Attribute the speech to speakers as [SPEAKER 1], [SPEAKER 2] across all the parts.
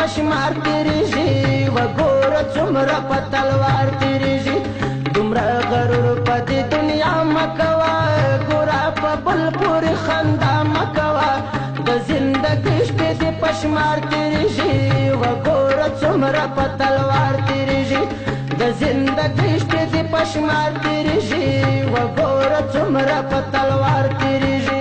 [SPEAKER 1] پشمار تیریږي وګوره څومره په تلوار تیریږي دومره غرور په دې دنیا مه کوه ګوره په بل پورې خندا مه کوه د زندګۍ شپې دې پشمار تیریږي وګوره څومره په تلوار تیریږي د زندګۍ شپې دې پشمار تیریږي وګوره څومره په تلوار تیریږي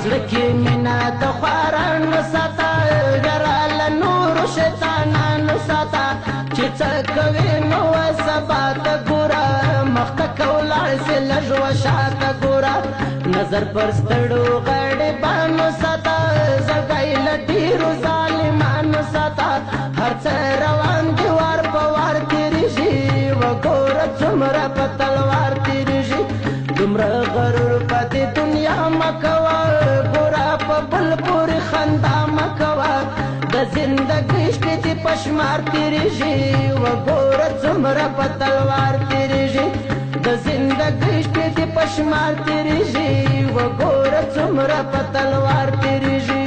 [SPEAKER 1] زړه کې مینه د خوارانو ساته ډاره له نورو شیطانانو ساته چې څه کوې نو سبا ته ګوره مخته که ولاړ سې لږ وشاته ګوره نظر پر ستړو غریبانو ساته زړګی له ډېرو ظالمانو ساته هر څه روان دي وار په وار تېرېږي وګوره څومره په تلوار تېرېږي دومره غرور په دې دنیا مه کوه بل پورې خندا مه کوه د زندګۍ شپې دې پشمار تېرېږي وګوره څومره په تلوار تېرېږي د زندګۍ شپې دې پشمار تېرېږي وګوره څومره په تلوار تېرېږي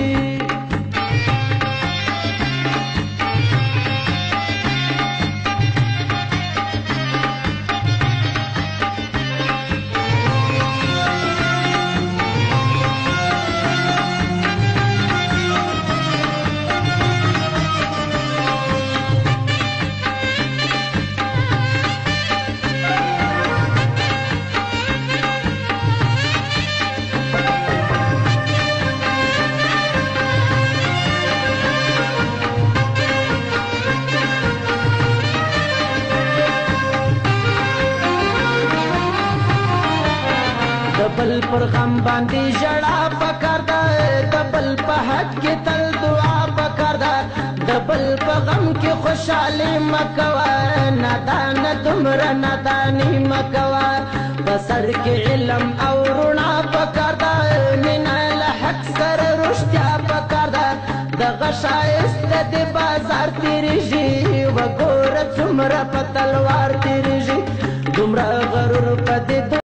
[SPEAKER 1] د بل پر غم باندې ژړا پکار ده د بل په حق کې تل دعا پکار ده د بل په غم کې خوشحالي مه کوه نادانه دومره ناداني مه کوه په سر کې علم او رڼا پکار ده مینه له حق سره رښتیا پکار ده دغه ښایسته د بازار تېرېږي وګوره څومره په تلوار تېرېږي دومره غرور په دې